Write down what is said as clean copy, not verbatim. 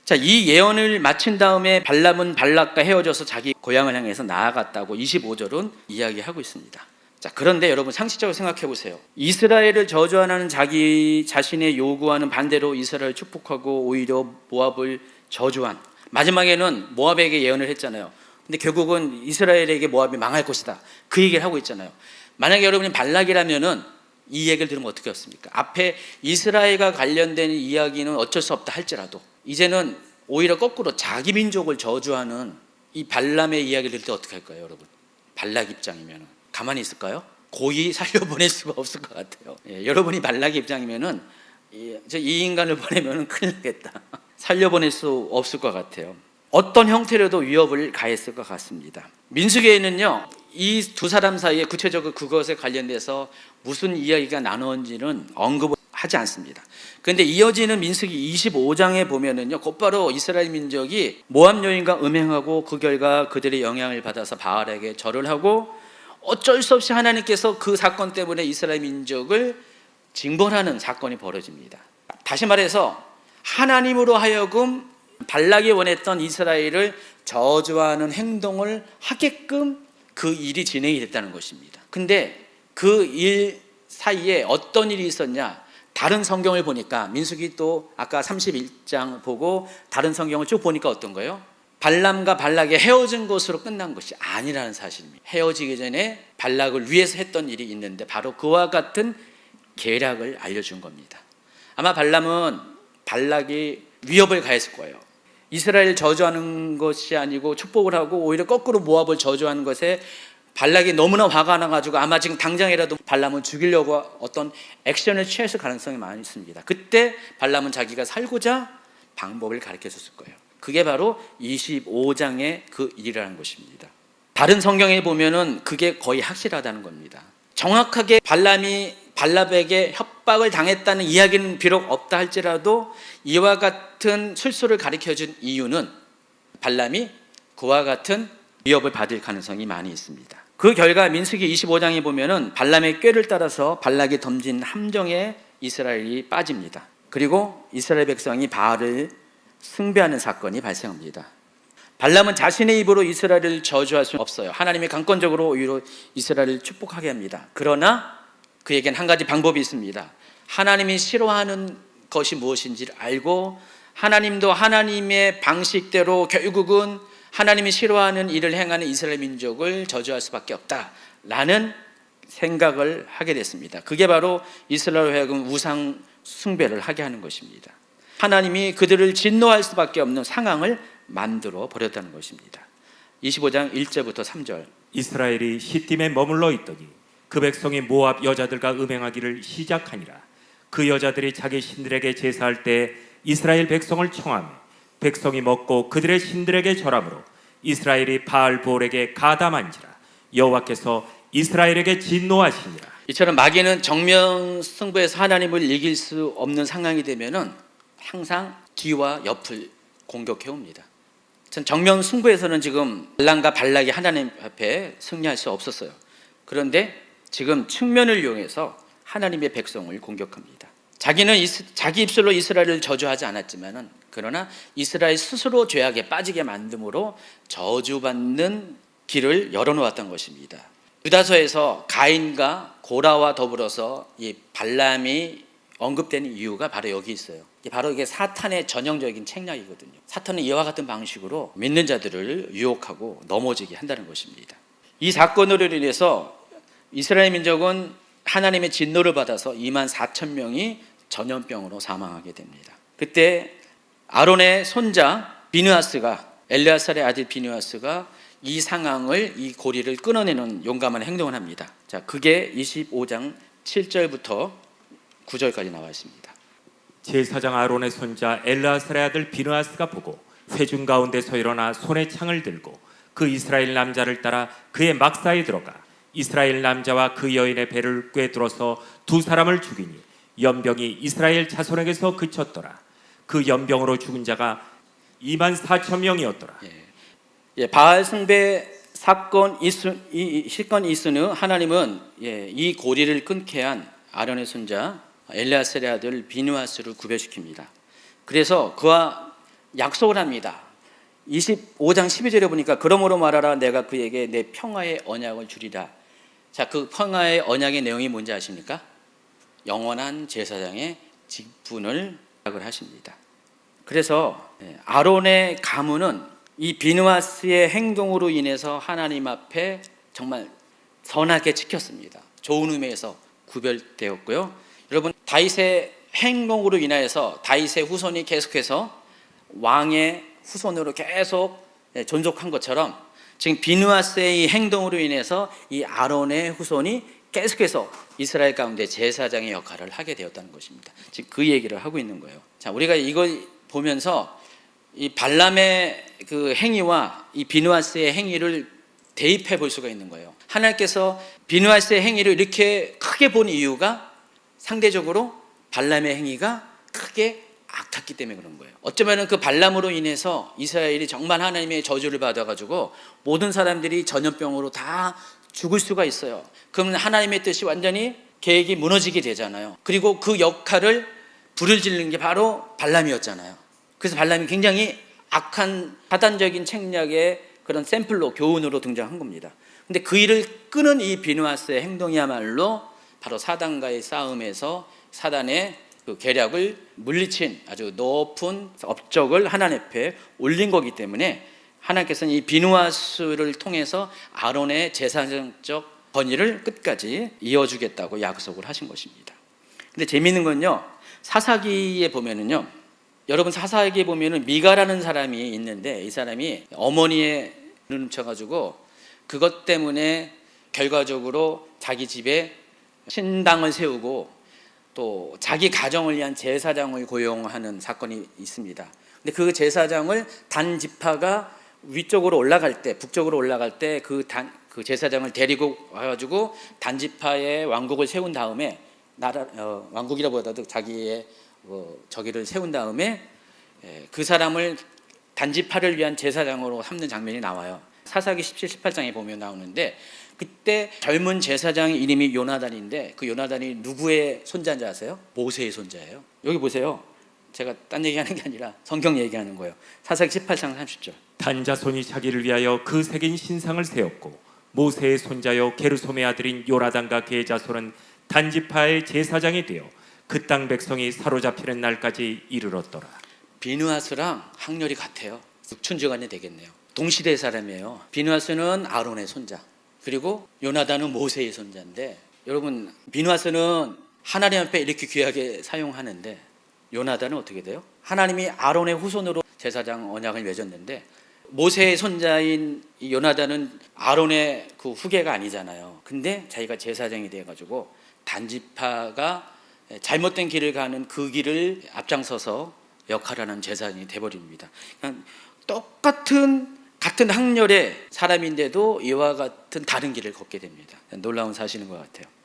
자, 이 예언을 마친 다음에 발람은 발락과 헤어져서 자기 고향을 향해서 나아갔다고 25절은 이야기하고 있습니다. 자, 그런데 여러분 상식적으로 생각해 보세요. 이스라엘을 저주하는 자기 자신의 요구와는 반대로 이스라엘을 축복하고 오히려 모압을 저주한, 마지막에는 모압에게 예언을 했잖아요. 근데 결국은 이스라엘에게 모압이 망할 것이다, 그 얘기를 하고 있잖아요. 만약에 여러분이 발락이라면은 이 얘기를 들으면 어떻게 했습니까? 앞에 이스라엘과 관련된 이야기는 어쩔 수 없다 할지라도 이제는 오히려 거꾸로 자기 민족을 저주하는 이 발람의 이야기를 들을 때 어떻게 할까요, 여러분? 발락 입장이면 가만히 있을까요? 고이 살려보낼 수가 없을 것 같아요. 예, 여러분이 발락 입장이면은 이 인간을 보내면 큰일 나겠다, 살려보낼 수 없을 것 같아요. 어떤 형태로도 위협을 가했을 것 같습니다. 민수기에는요, 이 두 사람 사이에 구체적으로 그것에 관련돼서 무슨 이야기가 나누었는지는 언급을 하지 않습니다. 그런데 이어지는 민수기 25장에 보면은요, 곧바로 이스라엘 민족이 모압 여인과 음행하고 그 결과 그들의 영향을 받아서 바알에게 절을 하고 어쩔 수 없이 하나님께서 그 사건 때문에 이스라엘 민족을 징벌하는 사건이 벌어집니다. 다시 말해서 하나님으로 하여금 발락이 원했던 이스라엘을 저주하는 행동을 하게끔 그 일이 진행이 됐다는 것입니다. 근데 그 일 사이에 어떤 일이 있었냐? 다른 성경을 보니까, 민수기 또 아까 31장 보고 다른 성경을 쭉 보니까 어떤 거예요? 발람과 발락이 헤어진 것으로 끝난 것이 아니라는 사실입니다. 헤어지기 전에 발락을 위해서 했던 일이 있는데 바로 그와 같은 계략을 알려준 겁니다. 아마 발람은 발락이 위협을 가했을 거예요. 이스라엘 저주하는 것이 아니고 축복을 하고 오히려 거꾸로 모압을 저주하는 것에 발락이 너무나 화가 나가지고 아마 지금 당장이라도 발람을 죽이려고 어떤 액션을 취했을 가능성이 많이 있습니다. 그때 발람은 자기가 살고자 방법을 가르쳐 줬을 거예요. 그게 바로 25장의 그 일이라는 것입니다. 다른 성경에 보면은 그게 거의 확실하다는 겁니다. 정확하게 발람이 발락에게 협박을 당했다는 이야기는 비록 없다 할지라도 이와 같은 술수를 가르쳐준 이유는 발람이 그와 같은 위협을 받을 가능성이 많이 있습니다. 그 결과 민수기 25장에 보면은 발람의 꾀를 따라서 발락이 던진 함정에 이스라엘이 빠집니다. 그리고 이스라엘 백성이 바알을 숭배하는 사건이 발생합니다. 발람은 자신의 입으로 이스라엘을 저주할 수 없어요. 하나님이 강권적으로 오히려 이스라엘을 축복하게 합니다. 그러나 그에겐 한 가지 방법이 있습니다. 하나님이 싫어하는 것이 무엇인지를 알고 하나님도 하나님의 방식대로 결국은 하나님이 싫어하는 일을 행하는 이스라엘 민족을 저주할 수밖에 없다라는 생각을 하게 됐습니다. 그게 바로 이스라엘 하여금 우상 숭배를 하게 하는 것입니다. 하나님이 그들을 진노할 수밖에 없는 상황을 만들어 버렸다는 것입니다. 25장 1절부터 3절. 이스라엘이 시딤에 머물러 있더니 그 백성이 모압 여자들과 음행하기를 시작하니라. 그 여자들이 자기 신들에게 제사할 때 이스라엘 백성을 청하며 백성이 먹고 그들의 신들에게 절함으로 이스라엘이 바알볼에게 가담한지라. 여호와께서 이스라엘에게 진노하시니라. 이처럼 마귀는 정면 승부에서 하나님을 이길 수 없는 상황이 되면은 항상 뒤와 옆을 공격해 옵니다. 정면 승부에서는 지금 발람과 발락이 하나님 앞에 승리할 수 없었어요. 그런데 지금 측면을 이용해서 하나님의 백성을 공격합니다. 자기는 자기 입술로 이스라엘을 저주하지 않았지만은 그러나 이스라엘 스스로 죄악에 빠지게 만듦으로 저주받는 길을 열어놓았던 것입니다. 유다서에서 가인과 고라와 더불어서 이 발람이 언급되는 이유가 바로 여기 있어요. 바로 이게 사탄의 전형적인 책략이거든요. 사탄은 이와 같은 방식으로 믿는 자들을 유혹하고 넘어지게 한다는 것입니다. 이 사건으로 인해서 이스라엘 민족은 하나님의 진노를 받아서 24,000명이 전염병으로 사망하게 됩니다. 그때 아론의 손자 비느하스가, 엘레아살의 아들 비느하스가 이 상황을, 이 고리를 끊어내는 용감한 행동을 합니다. 자, 그게 25장 7절부터 9절까지 나와 있습니다. 제사장 아론의 손자 엘르아살의 아들 비느하스가 보고 회중 가운데서 일어나 손에 창을 들고 그 이스라엘 남자를 따라 그의 막사에 들어가 이스라엘 남자와 그 여인의 배를 꿰뚫어서 두 사람을 죽이니 연병이 이스라엘 자손에게서 그쳤더라. 그 연병으로 죽은 자가 24,000명이었더라. 바알 숭배 사건 실건 이스는 하나님은 이 고리를 끊게 한 아론의 손자 엘레아살의 아들 비느하스를 구별시킵니다. 그래서 그와 약속을 합니다. 25장 12절에 보니까 그러므로 말하라 내가 그에게 내 평화의 언약을 주리라. 자, 그 평화의 언약의 내용이 뭔지 아십니까? 영원한 제사장의 직분을 허락을 하십니다. 그래서 아론의 가문은 이 비느하스의 행동으로 인해서 하나님 앞에 정말 선하게 지켰습니다. 좋은 의미에서 구별되었고요. 여러분, 다윗의 행동으로 인하여서 다윗의 후손이 계속해서 왕의 후손으로 계속 존속한 것처럼 지금 비느하스의 이 행동으로 인해서 이 아론의 후손이 계속해서 이스라엘 가운데 제사장의 역할을 하게 되었다는 것입니다. 지금 그 얘기를 하고 있는 거예요. 자, 우리가 이걸 보면서 이 발람의 그 행위와 이 비느하스의 행위를 대입해 볼 수가 있는 거예요. 하나님께서 비느하스의 행위를 이렇게 크게 본 이유가 상대적으로 발람의 행위가 크게 악했기 때문에 그런 거예요. 어쩌면 그 발람으로 인해서 이스라엘이 정말 하나님의 저주를 받아가지고 모든 사람들이 전염병으로 다 죽을 수가 있어요. 그러면 하나님의 뜻이 완전히 계획이 무너지게 되잖아요. 그리고 그 역할을 불을 지르는 게 바로 발람이었잖아요. 그래서 발람이 굉장히 악한 사단적인 책략의 그런 샘플로 교훈으로 등장한 겁니다. 근데 그 일을 끄는 이 비느하스의 행동이야말로 바로 사단과의 싸움에서 사단의 그 계략을 물리친 아주 높은 업적을 하나님 앞에 올린 거기 때문에 하나님께서는 이 비느하스를 통해서 아론의 제사장적 권위를 끝까지 이어주겠다고 약속을 하신 것입니다. 근데 재미있는 건요, 사사기에 보면은요, 여러분 사사기에 보면은 미가라는 사람이 있는데 이 사람이 어머니의 눈을 쳐가지고 그것 때문에 결과적으로 자기 집에 신당을 세우고 또 자기 가정을 위한 제사장을 고용하는 사건이 있습니다. 근데 그 제사장을 단 지파가 위쪽으로 올라갈 때, 북쪽으로 올라갈 때 그 제사장을 데리고 와가지고 단 지파의 왕국을 세운 다음에 왕국이라보다도 자기의 저기를 세운 다음에 그 사람을 단지파를 위한 제사장으로 삼는 장면이 나와요. 사사기 17, 18장에 보면 나오는데 그때 젊은 제사장의 이름이 요나단인데 그 요나단이 누구의 손자인지 아세요? 모세의 손자예요. 여기 보세요. 제가 딴 얘기하는 게 아니라 성경 얘기하는 거예요. 사사기 18장 30절. 단자손이 자기를 위하여 그 새긴 신상을 세웠고 모세의 손자여 게르솜의 아들인 요나단과 그의 자손은 단지파의 제사장이 되어 그 땅 백성이 사로잡히는 날까지 이르렀더라. 비느하스랑 학렬이 같아요. 육춘지간이 되겠네요. 동시대 사람이에요. 비느하스는 아론의 손자, 그리고 요나단은 모세의 손자인데, 여러분 비느하스는 하나님 앞에 이렇게 귀하게 사용하는데 요나단은 어떻게 돼요? 하나님이 아론의 후손으로 제사장 언약을 맺었는데 모세의 손자인 이 요나단은 아론의 그 후계가 아니잖아요. 근데 자기가 제사장이 돼가지고 단지파가 잘못된 길을 가는 그 길을 앞장서서 역할하는 제사장이 돼버립니다. 그냥 똑같은 같은 학렬의 사람인데도 이와 같은 다른 길을 걷게 됩니다. 놀라운 사실인 것 같아요.